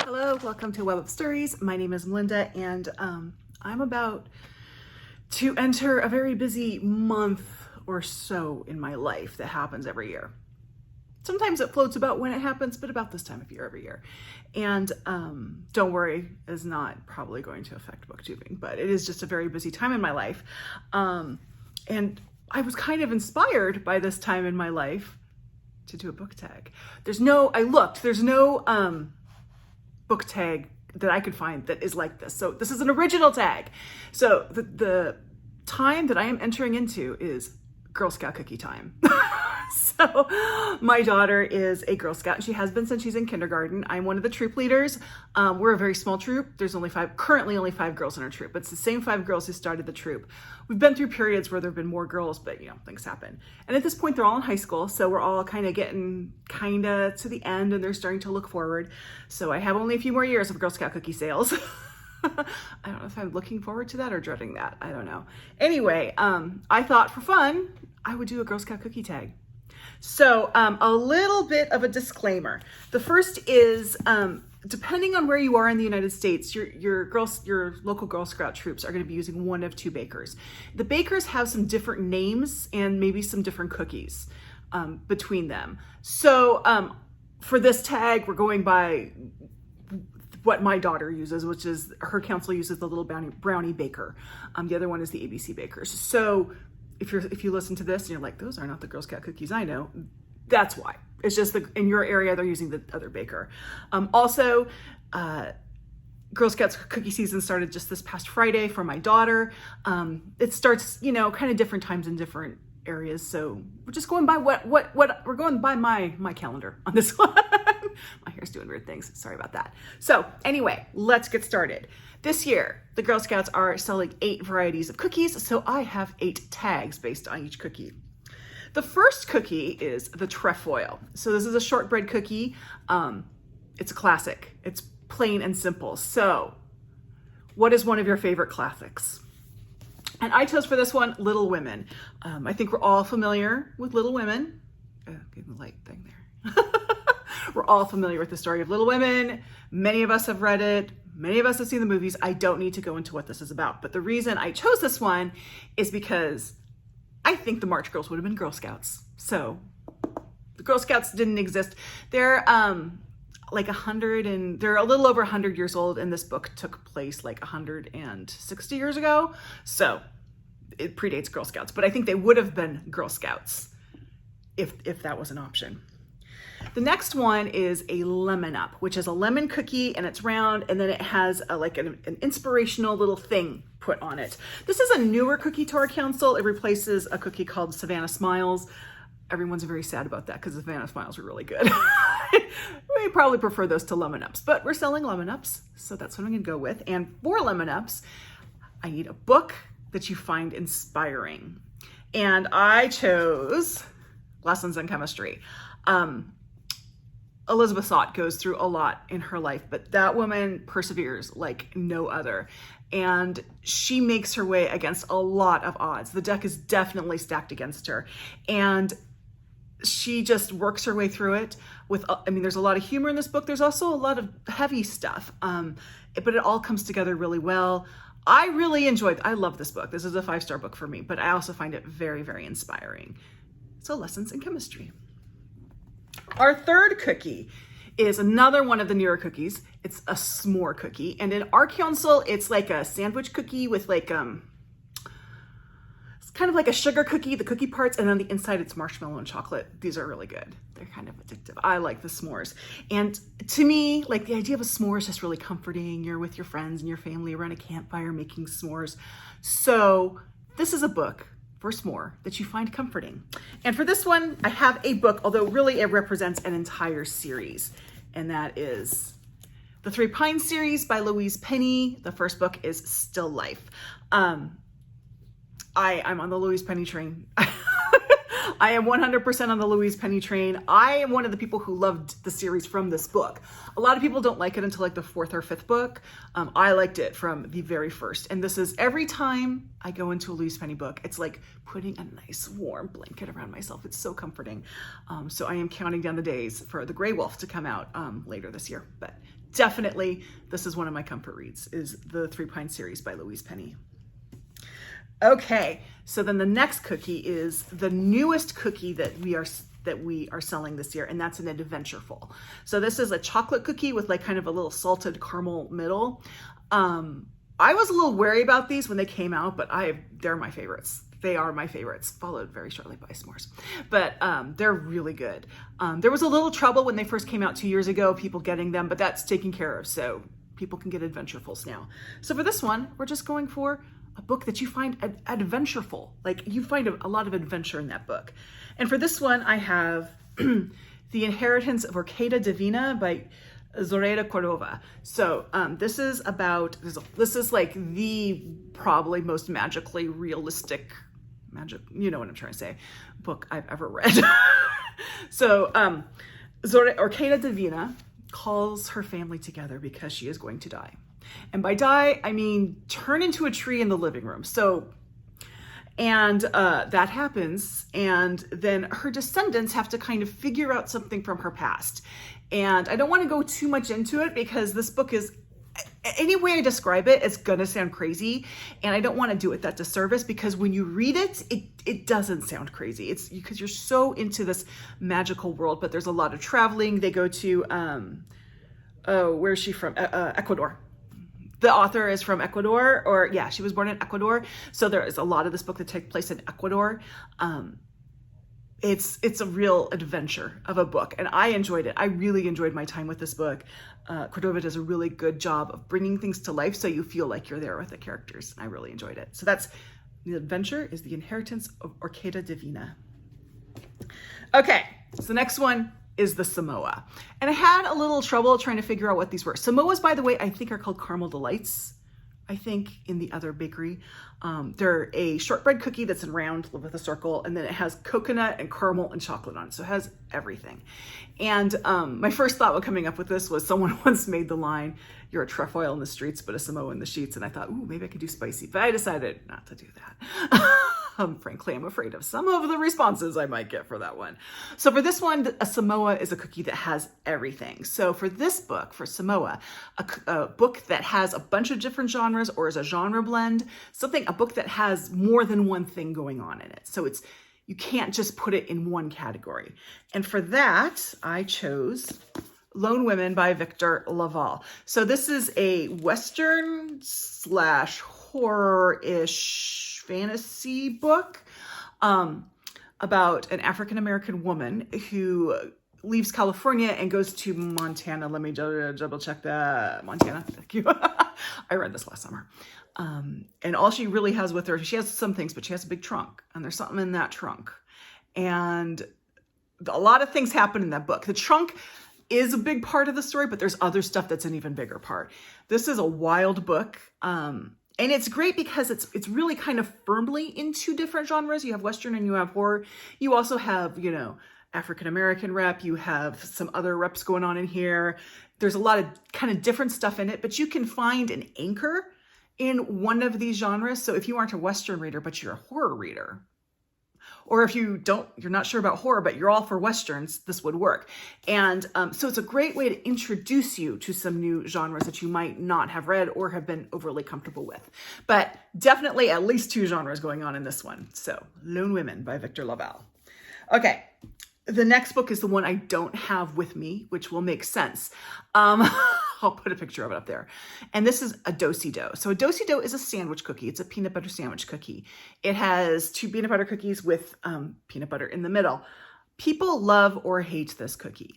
Hello, welcome to Web of Stories. My name is Melinda, and I'm about to enter a very busy month or so in my life that happens every year. Sometimes it floats about when it happens, but about this time of year every year. And don't worry, it's not probably going to affect booktubing, but it is just a very busy time in my life. And I was kind of inspired by this time in my life to do a book tag. There's no book tag that I could find that is like this. So this is an original tag. So the time that I am entering into is Girl Scout cookie time. So my daughter is a Girl Scout, and she has been since she's in kindergarten. I'm one of the troop leaders. We're a very small troop. There's currently only 5 girls in our troop, but it's the same 5 girls who started the troop. We've been through periods where there have been more girls, but things happen. And at this point, they're all in high school, so we're all kind of getting to the end, and they're starting to look forward. So I have only a few more years of Girl Scout cookie sales. I don't know if I'm looking forward to that or dreading that. I don't know. Anyway, I thought for fun, I would do a Girl Scout cookie tag. So a little bit of a disclaimer. The first is, depending on where you are in the United States, your local Girl Scout troops are going to be using one of 2 bakers. The bakers have some different names and maybe some different cookies between them. So for this tag, we're going by what my daughter uses, which is her council uses the little brownie baker. The other one is the ABC bakers. So if you listen to this and you're like, those are not the Girl Scout cookies I know, that's why. It's just in your area, they're using the other baker. Also, Girl Scouts cookie season started just this past Friday for my daughter. It starts, kind of different times in different areas. So we're just going by we're going by my calendar on this one. My hair's doing weird things. Sorry about that. So anyway, let's get started. This year, the Girl Scouts are selling 8 varieties of cookies, so I have 8 tags based on each cookie. The first cookie is the Trefoil. So this is a shortbread cookie. It's a classic. It's plain and simple. So what is one of your favorite classics? And I chose for this one, Little Women. I think we're all familiar with Little Women. Give me the light thing there. We're all familiar with the story of Little Women. Many of us have read it. Many of us have seen the movies. I don't need to go into what this is about. But the reason I chose this one is because I think the March Girls would have been Girl Scouts. So the Girl Scouts didn't exist. They're they're a little over 100 years old, and this book took place like 160 years ago. So it predates Girl Scouts, but I think they would have been Girl Scouts if that was an option. The next one is a Lemon Up, which is a lemon cookie, and it's round, and then it has an inspirational little thing put on it. This is a newer cookie to our council. It replaces a cookie called Savannah Smiles. Everyone's very sad about that because the Savannah Smiles are really good. We probably prefer those to Lemon Ups, but we're selling Lemon Ups, so that's what I'm going to go with. And for Lemon Ups, I need a book that you find inspiring. And I chose Lessons in Chemistry. Elizabeth Sott goes through a lot in her life, but that woman perseveres like no other. And she makes her way against a lot of odds. The deck is definitely stacked against her. And she just works her way through it there's a lot of humor in this book. There's also a lot of heavy stuff, but it all comes together really well. I love this book. This is a 5-star book for me, but I also find it very, very inspiring. So Lessons in Chemistry. Our third cookie is another one of the newer cookies. It's a s'more cookie. And in our council, it's like a sandwich cookie with it's kind of like a sugar cookie, the cookie parts, and on the inside it's marshmallow and chocolate. These are really good. They're kind of addictive. I like the s'mores. And to me, the idea of a s'more is just really comforting. You're with your friends and your family around a campfire making s'mores. So this is a book for s'more that you find comforting. And for this one, I have a book, although really it represents an entire series, and that is the 3 Pines series by Louise Penny. The first book is Still Life. I'm on the Louise Penny train. I am 100% on the Louise Penny train. I am one of the people who loved the series from this book. A lot of people don't like it until like the 4th or 5th book. I liked it from the very first. And this is every time I go into a Louise Penny book, it's like putting a nice warm blanket around myself. It's so comforting. So I am counting down the days for The Grey Wolf to come out later this year. But definitely, this is one of my comfort reads, is the Three Pines series by Louise Penny. Okay, so then the next cookie is the newest cookie that we are selling this year, and that's an Adventureful. So this is a chocolate cookie with like kind of a little salted caramel middle. I was a little wary about these when they came out, but they're my favorites. They are my favorites, followed very shortly by s'mores. But they're really good. There was a little trouble when they first came out 2 years ago, people getting them, but that's taken care of. So people can get Adventurefuls now. So for this one, we're just going for a book that you find adventureful. Like you find a lot of adventure in that book. And for this one, I have The Inheritance of Orquídea Divina by Zoraida Cordova. So this is like the probably most magically realistic, you know what I'm trying to say, book I've ever read. So Orquídea Divina calls her family together because she is going to die. And by die, I mean turn into a tree in the living room. And that happens, and then her descendants have to kind of figure out something from her past. And I don't want to go too much into it because this book is, any way I describe it, it's going to sound crazy. And I don't want to do it that disservice because when you read it, it doesn't sound crazy. It's because you're so into this magical world, but there's a lot of traveling. They go to, where is she from? Ecuador. The author is from Ecuador, or yeah, she was born in Ecuador. So there is a lot of this book that takes place in Ecuador. It's a real adventure of a book, and I enjoyed it. I really enjoyed my time with this book. Cordova does a really good job of bringing things to life so you feel like you're there with the characters. I really enjoyed it. So that's the adventure is The Inheritance of Orquídea Divina. Okay, so the next one is the Samoa. And I had a little trouble trying to figure out what these were. Samoas, by the way, I think are called Caramel Delights, I think, in the other bakery. They're a shortbread cookie that's in round with a circle, and then it has coconut and caramel and chocolate on it. So it has everything. And my first thought when coming up with this was someone once made the line, "You're a trefoil in the streets, but a Samoa in the sheets." And I thought, ooh, maybe I could do spicy, but I decided not to do that. Frankly, I'm afraid of some of the responses I might get for that one. So for this one, a Samoa is a cookie that has everything. So for this book, for Samoa, a book that has a bunch of different genres or is a genre blend, a book that has more than one thing going on in it. So you can't just put it in one category. And for that, I chose Lone Women by Victor Laval. So this is a Western / horror-ish fantasy book about an African-American woman who leaves California and goes to Montana. Let me double check that. Montana, thank you. I read this last summer. And all she really has with her, she has some things, but she has a big trunk, and there's something in that trunk. And a lot of things happen in that book. The trunk is a big part of the story, but there's other stuff that's an even bigger part. This is a wild book. And it's great because it's really kind of firmly into different genres. You have Western and you have horror. You also have, African-American rep. You have some other reps going on in here. There's a lot of kind of different stuff in it, but you can find an anchor in one of these genres. So if you aren't a Western reader, but you're a horror reader, or if you're not sure about horror, but you're all for Westerns, this would work. And so it's a great way to introduce you to some new genres that you might not have read or have been overly comfortable with. But definitely at least 2 genres going on in this one. So Lone Women by Victor Laval. Okay, the next book is the one I don't have with me, which will make sense. I'll put a picture of it up there. And this is a do-si-do. So a do-si-do is a sandwich cookie. It's a peanut butter sandwich cookie. It has 2 peanut butter cookies with peanut butter in the middle. People love or hate this cookie.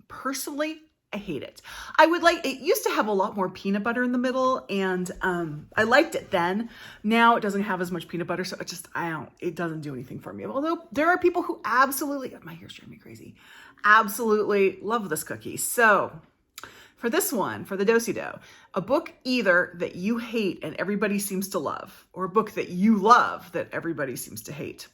Personally, I hate it. It used to have a lot more peanut butter in the middle, and I liked it then. Now it doesn't have as much peanut butter, so it doesn't do anything for me. Although there are people who absolutely, my hair's driving me crazy, absolutely love this cookie. So for this one, for the do-si-do, a book either that you hate and everybody seems to love, or a book that you love that everybody seems to hate.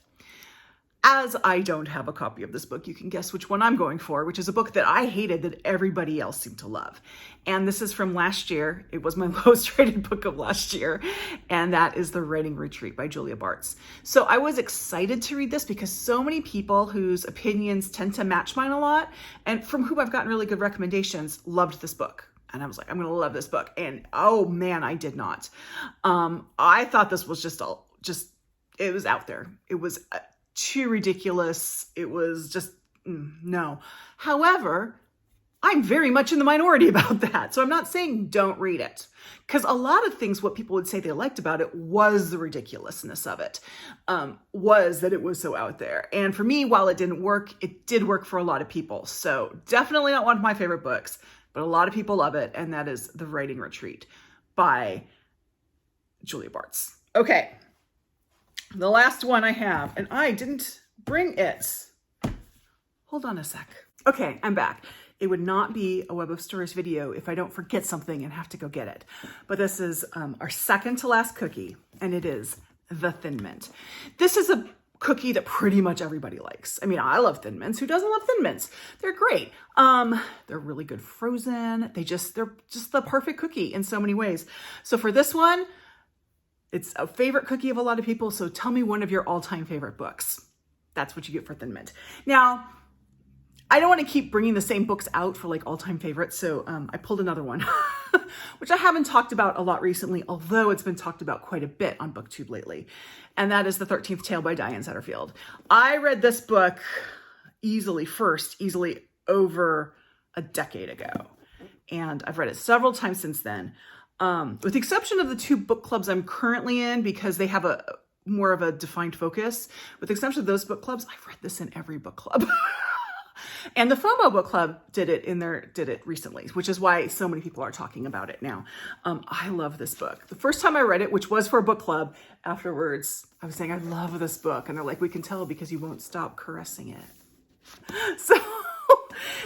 As I don't have a copy of this book, you can guess which one I'm going for, which is a book that I hated that everybody else seemed to love. And this is from last year. It was my most rated book of last year. And that is The Writing Retreat by Julia Bartz. So I was excited to read this because so many people whose opinions tend to match mine a lot, and from whom I've gotten really good recommendations, loved this book. And I was like, I'm going to love this book. And oh man, I did not. I thought this was it was out there. It was too ridiculous. It was just, no. However, I'm very much in the minority about that. So I'm not saying don't read it, because a lot of things, what people would say they liked about it was the ridiculousness of it, was that it was so out there. And for me, while it didn't work, it did work for a lot of people. So definitely not one of my favorite books, but a lot of people love it. And that is The Writing Retreat by Julia Bartz. Okay. The last one I have, and I didn't bring it. Hold on a sec. Okay, I'm back. It would not be a Web of Stories video if I don't forget something and have to go get it. But this is our second to last cookie, and it is the Thin Mint. This is a cookie that pretty much everybody likes. I mean, I love Thin Mints. Who doesn't love Thin Mints? They're great. They're really good frozen. They're just the perfect cookie in so many ways. So for this one, it's a favorite cookie of a lot of people, so tell me one of your all-time favorite books. That's what you get for Thin Mint. Now, I don't want to keep bringing the same books out for like all-time favorites, so I pulled another one, which I haven't talked about a lot recently, although it's been talked about quite a bit on BookTube lately, and that is The 13th Tale by Diane Setterfield. I read this book easily over a decade ago, and I've read it several times since then. With the exception of the two book clubs I'm currently in, because they have a more of a defined focus. With the exception of those book clubs, I've read this in every book club. And the FOMO book club did it recently, which is why so many people are talking about it now. I love this book. The first time I read it, which was for a book club, afterwards, I was saying, I love this book. And they're like, we can tell because you won't stop caressing it. So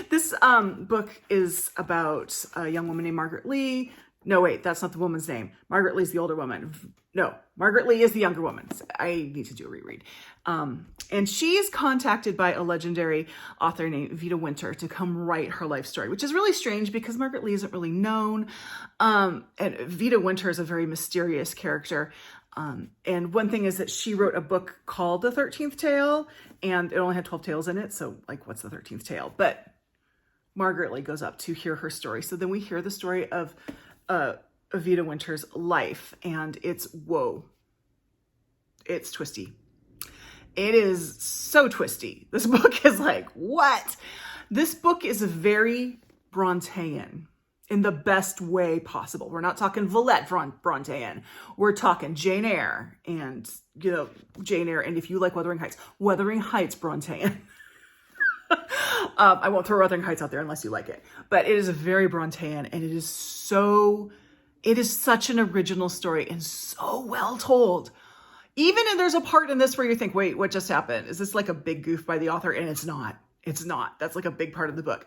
this book is about a young woman named Margaret Lee. No, wait, that's not the woman's name. Margaret Lee's the older woman. No, Margaret Lee is the younger woman. I need to do a reread. And she is contacted by a legendary author named Vita Winter to come write her life story, which is really strange because Margaret Lee isn't really known. And Vita Winter is a very mysterious character. And one thing is that she wrote a book called The 13th Tale, and it only had 12 tales in it. So like, what's the 13th tale? But Margaret Lee goes up to hear her story. So then we hear the story of Vita Winter's life, and it's twisty. It is so twisty. This book is like, what? This book is very Brontean in the best way possible. We're not talking Villette Brontean. We're talking Jane Eyre, and Jane Eyre, and if you like Wuthering Heights Brontean. I won't throw Wuthering Heights out there unless you like it, but it is a very Brontean, and it is such an original story and so well told. Even if there's a part in this where you think, wait, what just happened? Is this like a big goof by the author? And it's not. That's like a big part of the book.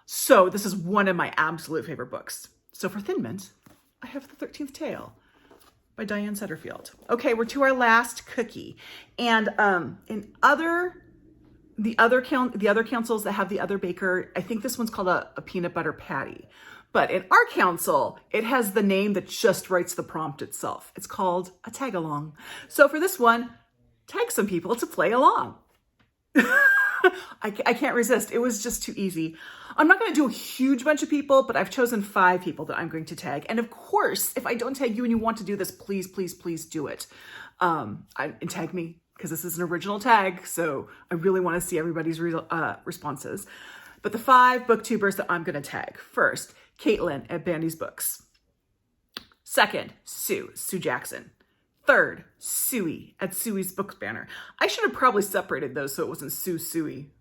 So this is one of my absolute favorite books. So for Thin Mint, I have The 13th Tale by Diane Setterfield. Okay, we're to our last cookie. And the other councils that have the other baker, I think this one's called a peanut butter patty. But in our council, it has the name that just writes the prompt itself. It's called a tag-along. So for this one, tag some people to play along. I can't resist. It was just too easy. I'm not going to do a huge bunch of people, but I've chosen 5 people that I'm going to tag. And of course, if I don't tag you and you want to do this, please, please, please do it. And tag me, because this is an original tag. So I really want to see everybody's responses. But the 5 booktubers that I'm going to tag. First, Caitlin at Bandy's Books. Second, Sue Jackson. Third, Suey at Suey's Books banner. I should have probably separated those so it wasn't Suey.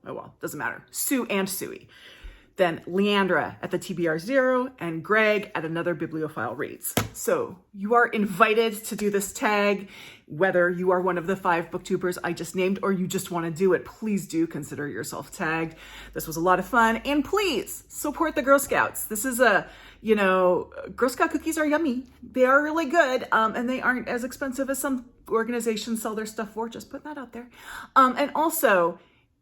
Oh well, doesn't matter. Sue and Suey. then Leandra at the TBR0, and Greg at Another Bibliophile Reads. So you are invited to do this tag, whether you are one of the 5 booktubers I just named or you just want to do it. Please do consider yourself tagged. This was a lot of fun, and please support the Girl Scouts. This is Girl Scout cookies are yummy. They are really good, and they aren't as expensive as some organizations sell their stuff for. Just put that out there. And also,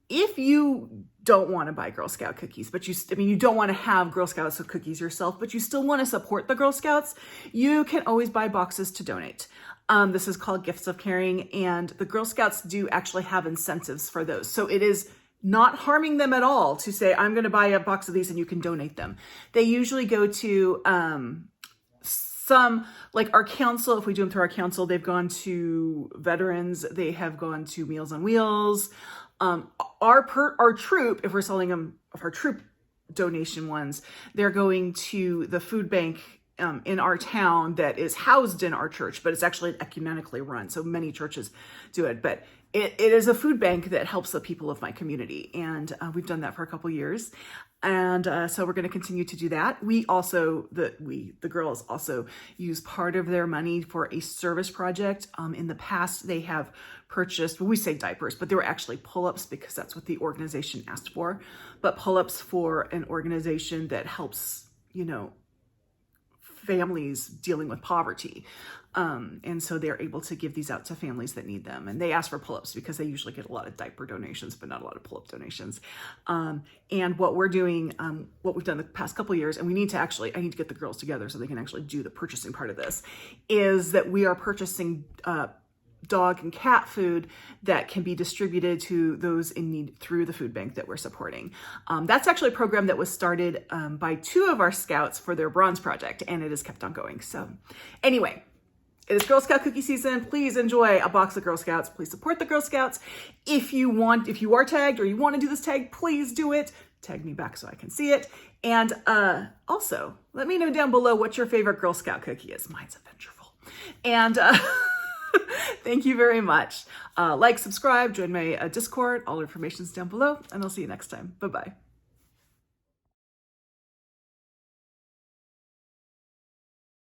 if you don't want to buy Girl Scout cookies, but you don't want to have Girl Scouts cookies yourself, but you still want to support the Girl Scouts, you can always buy boxes to donate. This is called Gifts of Caring, and the Girl Scouts do actually have incentives for those. So it is not harming them at all to say, I'm going to buy a box of these and you can donate them. They usually go to some, like our council. If we do them through our council, they've gone to veterans, they have gone to Meals on Wheels. Our troop, if we're selling them, of our troop donation ones, they're going to the food bank in our town that is housed in our church, but it's actually ecumenically run. So many churches do it, but it is a food bank that helps the people of my community. And we've done that for a couple years. And so we're going to continue to do that. We also, the girls also use part of their money for a service project. In the past, they have purchased, well, we say diapers, but they were actually pull-ups because that's what the organization asked for. But pull-ups for an organization that helps, families dealing with poverty. And so they're able to give these out to families that need them. And they ask for pull-ups because they usually get a lot of diaper donations, but not a lot of pull-up donations. And what we're doing, what we've done the past couple of years, and I need to get the girls together so they can actually do the purchasing part of this, is that we are purchasing dog and cat food that can be distributed to those in need through the food bank that we're supporting. That's actually a program that was started by 2 of our scouts for their bronze project, and it has kept on going. So anyway, it is Girl Scout cookie season. Please enjoy a box of Girl Scouts. Please support the Girl Scouts. If you are tagged or you want to do this tag, please do it. Tag me back so I can see it. And also, let me know down below what your favorite Girl Scout cookie is. Mine's Adventureful. And thank you very much. Like, subscribe, join my Discord. All information's down below, and I'll see you next time. Bye-bye.